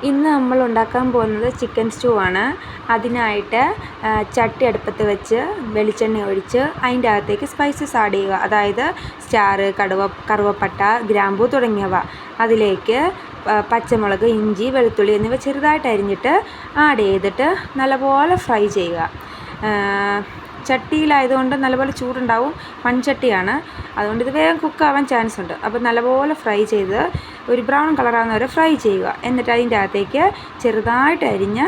ഇന്ന് നമ്മൾ ഉണ്ടാക്കാൻ പോകുന്നത് ചിക്കൻ സ്റ്റൂ ആണ്. അതിനായിട്ട് ചട്ടി അടുപ്പത്ത് വെച്ച് വെളിച്ചെണ്ണ ഒഴിച്ച് അതിൻ്റെ അകത്തേക്ക് സ്പൈസസ് ആഡ് ചെയ്യുക. അതായത് സ്റ്റാർ, കറുവപ്പട്ട, ഗ്രാമ്പൂ തുടങ്ങിയവ. അതിലേക്ക് പച്ചമുളക്, ഇഞ്ചി, വെളുത്തുള്ളി എന്നിവ ചെറുതായിട്ട് അരിഞ്ഞിട്ട് ആഡ് ചെയ്തിട്ട് നല്ലപോലെ ഫ്രൈ ചെയ്യുക. ചട്ടിയിലായതുകൊണ്ട് നല്ലപോലെ ചൂടുണ്ടാവും. മൺചട്ടിയാണ്, അതുകൊണ്ട് ഇത് വേഗം കുക്കാവാൻ ചാൻസ് ഉണ്ട്. അപ്പോൾ നല്ലപോലെ ഫ്രൈ ചെയ്ത് ഒരു ബ്രൗൺ കളറാകുന്ന വരെ ഫ്രൈ ചെയ്യുക. എന്നിട്ട് അതിൻ്റെ അകത്തേക്ക് ചെറുതായിട്ട് അരിഞ്ഞ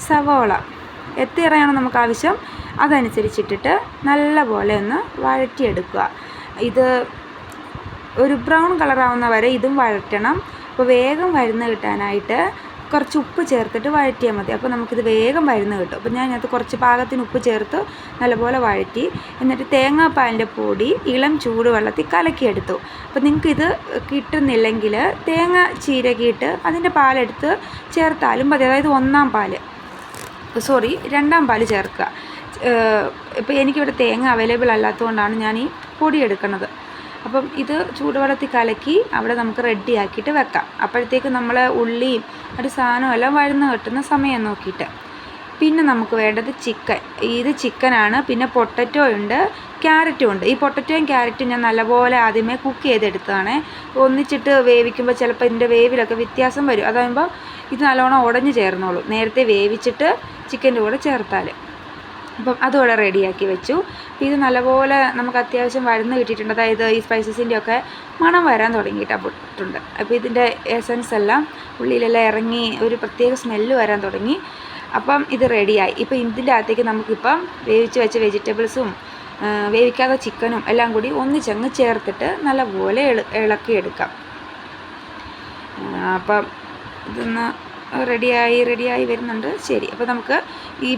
സവോള, എത്രയാണോ നമുക്ക് ആവശ്യം അതനുസരിച്ചിട്ടിട്ട് നല്ലപോലെ ഒന്ന് വഴറ്റിയെടുക്കുക. ഇത് ഒരു ബ്രൗൺ കളറാവുന്ന വരെ ഇതും വഴറ്റണം. അപ്പോൾ വേഗം വഴന്ന് കിട്ടാനായിട്ട് കുറച്ച് ഉപ്പ് ചേർത്തിട്ട് വഴറ്റിയാൽ മതി. അപ്പോൾ നമുക്കിത് വേഗം വഴന്ന് കിട്ടും. അപ്പോൾ ഞാൻ ഇതിനകത്ത് കുറച്ച് പാകത്തിന് ഉപ്പ് ചേർത്ത് നല്ലപോലെ വഴറ്റി. എന്നിട്ട് തേങ്ങാപ്പാലിൻ്റെ പൊടി ഇളം ചൂടുവെള്ളത്തിൽ കലക്കിയെടുത്തു. അപ്പോൾ നിങ്ങൾക്കിത് കിട്ടുന്നില്ലെങ്കിൽ തേങ്ങ ചീരകിയിട്ട് അതിൻ്റെ പാലെടുത്ത് ചേർത്താലും മതി. അതായത് രണ്ടാം പാൽ ചേർക്കുക. ഇപ്പോൾ എനിക്കിവിടെ തേങ്ങ അവൈലബിൾ അല്ലാത്തതുകൊണ്ടാണ് ഞാൻ ഈ പൊടി എടുക്കുന്നത്. അപ്പം ഇത് ചൂടുവെള്ളത്തിൽ കലക്കി അവിടെ നമുക്ക് റെഡിയാക്കിയിട്ട് വെക്കാം. അപ്പോഴത്തേക്ക് നമ്മൾ ഉള്ളിയും ഒരു സാധനവും എല്ലാം വഴന്ന് കിട്ടുന്ന സമയം നോക്കിയിട്ട്. പിന്നെ നമുക്ക് വേണ്ടത് ചിക്കൻ. ഇത് ചിക്കനാണ്. പിന്നെ പൊട്ടറ്റോ ഉണ്ട്, ക്യാരറ്റും ഉണ്ട്. ഈ പൊട്ടറ്റോയും ക്യാരറ്റും ഞാൻ നല്ലപോലെ ആദ്യമേ കുക്ക് ചെയ്തെടുത്തതാണ്. ഒന്നിച്ചിട്ട് വേവിക്കുമ്പോൾ ചിലപ്പോൾ ഇതിൻ്റെ വേവിലൊക്കെ വ്യത്യാസം വരും. അതാകുമ്പോൾ ഇത് നല്ലോണം ഉടഞ്ഞ് ചേർന്നോളൂ, നേരത്തെ വേവിച്ചിട്ട് ചിക്കൻ്റെ കൂടെ ചേർത്താൽ. അപ്പം അതുകൂടെ റെഡിയാക്കി വെച്ചു. അപ്പോൾ ഇത് നല്ലപോലെ നമുക്ക് അത്യാവശ്യം വഴന്ന് കിട്ടിയിട്ടുണ്ട്. അതായത് ഈ സ്പൈസസിൻ്റെയൊക്കെ മണം വരാൻ തുടങ്ങിയിട്ടുണ്ട്. അപ്പോൾ ഇതിൻ്റെ എസൻസ് എല്ലാം ഉള്ളിലെല്ലാം ഇറങ്ങി ഒരു പ്രത്യേക സ്മെല്ല് വരാൻ തുടങ്ങി. അപ്പം ഇത് റെഡിയായി. ഇപ്പോൾ ഇതിൻ്റെ അകത്തേക്ക് നമുക്കിപ്പം വേവിച്ച് വെച്ച വെജിറ്റബിൾസും വേവിക്കാത്ത ചിക്കനും എല്ലാം കൂടി ഒന്നിച്ചങ്ങ് ചേർത്തിട്ട് നല്ലപോലെ ഇളക്കിയെടുക്കാം. അപ്പം ഇതൊന്ന് റെഡിയായി വരുന്നുണ്ട്. ശരി, അപ്പോൾ നമുക്ക് ഈ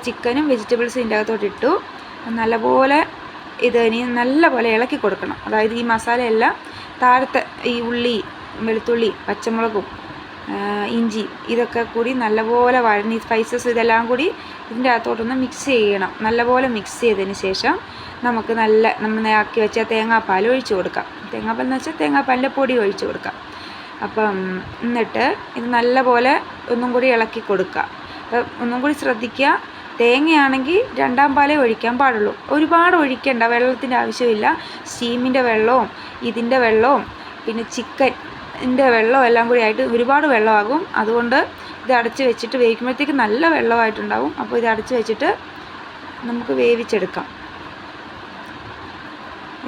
ചിക്കനും വെജിറ്റബിൾസും ഇതിൻ്റെ അകത്തോട്ട് ഇട്ടു. നല്ലപോലെ ഇനി നല്ലപോലെ ഇളക്കി കൊടുക്കണം. അതായത് ഈ മസാലയെല്ലാം താഴത്തെ ഈ ഉള്ളി, വെളുത്തുള്ളി, പച്ചമുളകും ഇഞ്ചി ഇതൊക്കെ കൂടി നല്ലപോലെ വഴഞ്ഞ് സ്പൈസസ് ഇതെല്ലാം കൂടി ഇതിൻ്റെ അകത്തോട്ടൊന്ന് മിക്സ് ചെയ്യണം. നല്ലപോലെ മിക്സ് ചെയ്തതിന് ശേഷം നമുക്ക് നമ്മൾ ആക്കി വെച്ച തേങ്ങാപ്പാൽ ഒഴിച്ച് കൊടുക്കാം. തേങ്ങാപ്പാൽ എന്ന് വെച്ചാൽ തേങ്ങാപ്പാലിൻ്റെ പൊടി ഒഴിച്ച് കൊടുക്കാം. അപ്പം എന്നിട്ട് ഇത് നല്ലപോലെ ഒന്നും കൂടി ഇളക്കി കൊടുക്കുക. അപ്പം ഒന്നും കൂടി ശ്രദ്ധിക്കുക, തേങ്ങയാണെങ്കിൽ രണ്ടാം പാലേ ഒഴിക്കാൻ പാടുള്ളൂ. ഒരുപാട് ഒഴിക്കേണ്ട, വെള്ളത്തിൻ്റെ ആവശ്യമില്ല. സ്റ്റീമിൻ്റെ വെള്ളവും ഇതിൻ്റെ വെള്ളവും പിന്നെ ചിക്കൻ്റെ വെള്ളവും എല്ലാം കൂടി ആയിട്ട് ഒരുപാട് വെള്ളമാകും. അതുകൊണ്ട് ഇത് അടച്ച് വെച്ചിട്ട് വേവിക്കുമ്പോഴത്തേക്ക് നല്ല വെള്ളമായിട്ടുണ്ടാവും. അപ്പോൾ ഇത് അടച്ച് വെച്ചിട്ട് നമുക്ക് വേവിച്ചെടുക്കാം.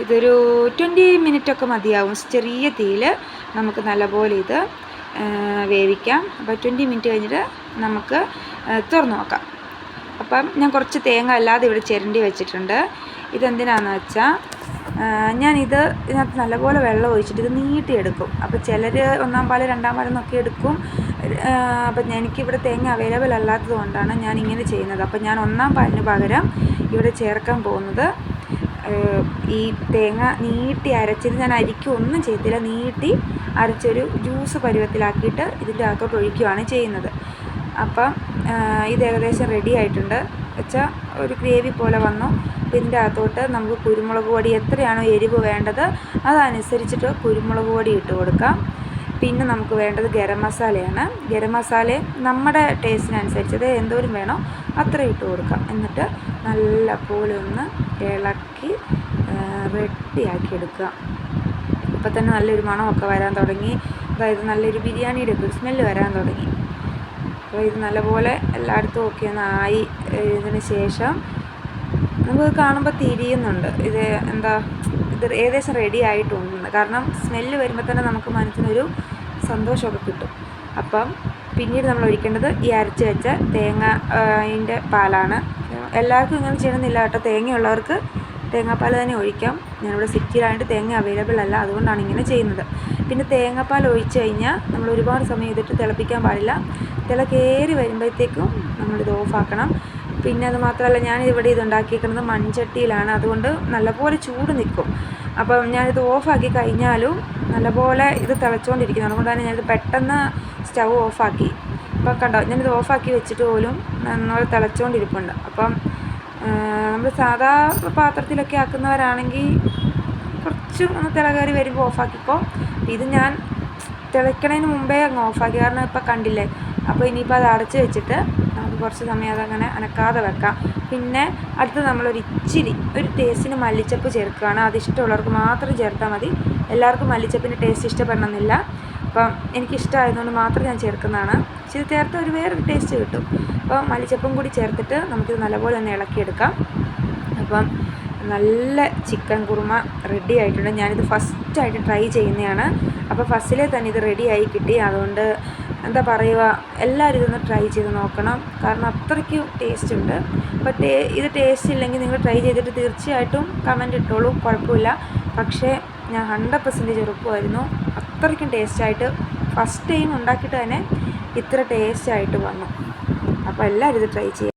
ഇതൊരു 20 മിനിറ്റൊക്കെ മതിയാവും. ചെറിയ തീയിൽ നമുക്ക് നല്ലപോലെ ഇത് വേവിക്കാം. അപ്പോൾ 20 മിനിറ്റ് കഴിഞ്ഞിട്ട് നമുക്ക് തുറന്ന് നോക്കാം. അപ്പം ഞാൻ കുറച്ച് തേങ്ങ അല്ലാതെ ഇവിടെ ചിരണ്ടി വെച്ചിട്ടുണ്ട്. ഇതെന്തിനാണെന്ന് വെച്ചാൽ ഇതിനകത്ത് നല്ലപോലെ വെള്ളം ഒഴിച്ചിട്ട് ഇത് നീട്ടിയെടുക്കും. അപ്പോൾ ചിലർ ഒന്നാം പാൽ രണ്ടാം പാലെന്നൊക്കെ എടുക്കും. അപ്പം എനിക്കിവിടെ തേങ്ങ അവൈലബിൾ അല്ലാത്തത് കൊണ്ടാണ് ഞാൻ ഇങ്ങനെ ചെയ്യുന്നത്. അപ്പോൾ ഞാൻ ഒന്നാം പാലിന് പകരം ഇവിടെ ചേർക്കാൻ പോകുന്നത് ഈ തേങ്ങ നീട്ടി അരച്ചിട്ട് ഞാൻ ഒന്നും ചെയ്തില്ല, നീട്ടി അരച്ചൊരു ജ്യൂസ് പരുവത്തിലാക്കിയിട്ട് ഇതിൻ്റെ അകത്തോട്ട് ഒഴിക്കുകയാണ് ചെയ്യുന്നത്. അപ്പം ഇത് ഏകദേശം റെഡി ആയിട്ടുണ്ട്. വെച്ചാൽ ഒരു ഗ്രേവി പോലെ വന്നു. അപ്പോൾ ഇതിൻ്റെ അകത്തോട്ട് നമുക്ക് കുരുമുളക് പൊടി എത്രയാണോ എരിവ് വേണ്ടത് അതനുസരിച്ചിട്ട് കുരുമുളക് പൊടി ഇട്ട് കൊടുക്കാം. പിന്നെ നമുക്ക് വേണ്ടത് ഗരം മസാലയാണ്. ഗരം മസാല നമ്മുടെ ടേസ്റ്റിനനുസരിച്ചത് എന്തോരം വേണോ അത്ര ഇട്ട് കൊടുക്കാം. എന്നിട്ട് നല്ലപോലെ ഒന്ന് ഇളക്കി റെഡിയാക്കി എടുക്കുക. ഇപ്പോൾ തന്നെ നല്ലൊരു മണമൊക്കെ വരാൻ തുടങ്ങി. അതായത് നല്ലൊരു ബിരിയാണിയുടെ ഒക്കെ സ്മെല്ല് വരാൻ തുടങ്ങി. അപ്പോൾ ഇത് നല്ലപോലെ എല്ലായിടത്തും ഒക്കെ ഒന്നായി ഇതിന് ശേഷം നമുക്ക് കാണുമ്പോൾ തിരിയുന്നുണ്ട് ഇത് ഏകദേശം റെഡി ആയിട്ടുണ്ട്. കാരണം സ്മെല്ല് വരുമ്പോൾ തന്നെ നമുക്ക് മനസ്സിനൊരു സന്തോഷമൊക്കെ കിട്ടും. അപ്പം പിന്നീട് നമ്മൾ ഒഴിക്കേണ്ടത് ഈ അരച്ച് വെച്ച തേങ്ങ പാലാണ്. എല്ലാവർക്കും ഇങ്ങനെ ചെയ്യണമെന്നില്ല കേട്ടോ. തേങ്ങയുള്ളവർക്ക് തേങ്ങാപ്പാൽ തന്നെ ഒഴിക്കാം. ഞാനിവിടെ സിറ്റിയിലായിട്ട് തേങ്ങ അവൈലബിൾ അല്ല, അതുകൊണ്ടാണ് ഇങ്ങനെ ചെയ്യുന്നത്. പിന്നെ തേങ്ങാപ്പാൽ ഒഴിച്ച് കഴിഞ്ഞാൽ നമ്മൾ ഒരുപാട് സമയം ഇതിട്ട് തിളപ്പിക്കാൻ പാടില്ല. തിളക്കേറി വരുമ്പോഴത്തേക്കും നമ്മളിത് ഓഫാക്കണം. പിന്നെ അത് മാത്രമല്ല, ഞാനിവിടെ ഉണ്ടാക്കിയിരിക്കുന്നത് മൺചട്ടിയിലാണ്, അതുകൊണ്ട് നല്ലപോലെ ചൂട് നിൽക്കും. അപ്പം ഞാനിത് ഓഫാക്കി കഴിഞ്ഞാലും നല്ലപോലെ ഇത് തിളച്ചുകൊണ്ടിരിക്കുന്നു. അതുകൊണ്ടാണ് ഞാനിത് പെട്ടെന്ന് സ്റ്റൗ ഓഫാക്കി. അപ്പം കണ്ടോ, ഞാനിത് ഓഫാക്കി വെച്ചിട്ട് പോലും നന്നായി തിളച്ചുകൊണ്ടിരിപ്പുണ്ട്. അപ്പം നമ്മൾ സാധാ പാത്രത്തിലൊക്കെ ആക്കുന്നവരാണെങ്കിൽ കുറച്ച് ഒന്ന് തിളകേറി വരുമ്പോൾ ഓഫാക്കിക്കോ. ഇത് ഞാൻ തിളയ്ക്കണതിന് മുമ്പേ അങ്ങ് ഓഫാക്കി, കാരണം ഇപ്പോൾ കണ്ടില്ലേ. അപ്പോൾ ഇനിയിപ്പോൾ അത് അടച്ച് വെച്ചിട്ട് നമുക്ക് കുറച്ച് സമയം അതങ്ങനെ അനക്കാതെ വെക്കാം. പിന്നെ അടുത്ത് നമ്മളൊരു ഇച്ചിരി ഒരു ടേസ്റ്റിന് മല്ലിച്ചപ്പ് ചേർക്കുകയാണ്. അത് ഇഷ്ടമുള്ളവർക്ക് മാത്രം ചേർത്താൽ മതി. എല്ലാവർക്കും മല്ലിച്ചപ്പിൻ്റെ ടേസ്റ്റ് ഇഷ്ടപ്പെടണമെന്നില്ല. അപ്പം എനിക്കിഷ്ടമായതുകൊണ്ട് മാത്രം ഞാൻ ചേർക്കുന്നതാണ്. ഇച്ചിരി ചേർത്ത് ഒരു വേറൊരു ടേസ്റ്റ് കിട്ടും. അപ്പോൾ മല്ലിച്ചപ്പും കൂടി ചേർത്തിട്ട് നമുക്കിത് നല്ലപോലെ ഒന്ന് ഇളക്കിയെടുക്കാം. അപ്പം നല്ല ചിക്കൻ കുറുമ റെഡി ആയിട്ടുണ്ട്. ഞാനിത് ഫസ്റ്റായിട്ട് ട്രൈ ചെയ്യുന്നതാണ്. അപ്പോൾ ഫസ്റ്റിലെ തന്നെ ഇത് റെഡിയായി കിട്ടി. അതുകൊണ്ട് എന്താ പറയുക, എല്ലാവരും ഇതൊന്ന് ട്രൈ ചെയ്ത് നോക്കണം. കാരണം അത്രയ്ക്ക് ടേസ്റ്റ് ഉണ്ട്. അപ്പോൾ ഇത് ടേസ്റ്റ് ഇല്ലെങ്കിൽ നിങ്ങൾ ട്രൈ ചെയ്തിട്ട് തീർച്ചയായിട്ടും കമൻറ്റ് ഇട്ടോളൂ, കുഴപ്പമില്ല. പക്ഷേ ഞാൻ 100% ഉറപ്പുമായിരുന്നു, അത്രയ്ക്കും ടേസ്റ്റായിട്ട് ഫസ്റ്റ് ടൈം ഉണ്ടാക്കിയിട്ട് തന്നെ ഇത്ര ടേസ്റ്റായിട്ട് വന്നു. അപ്പോൾ എല്ലാവരും ഇത് ട്രൈ ചെയ്യുക.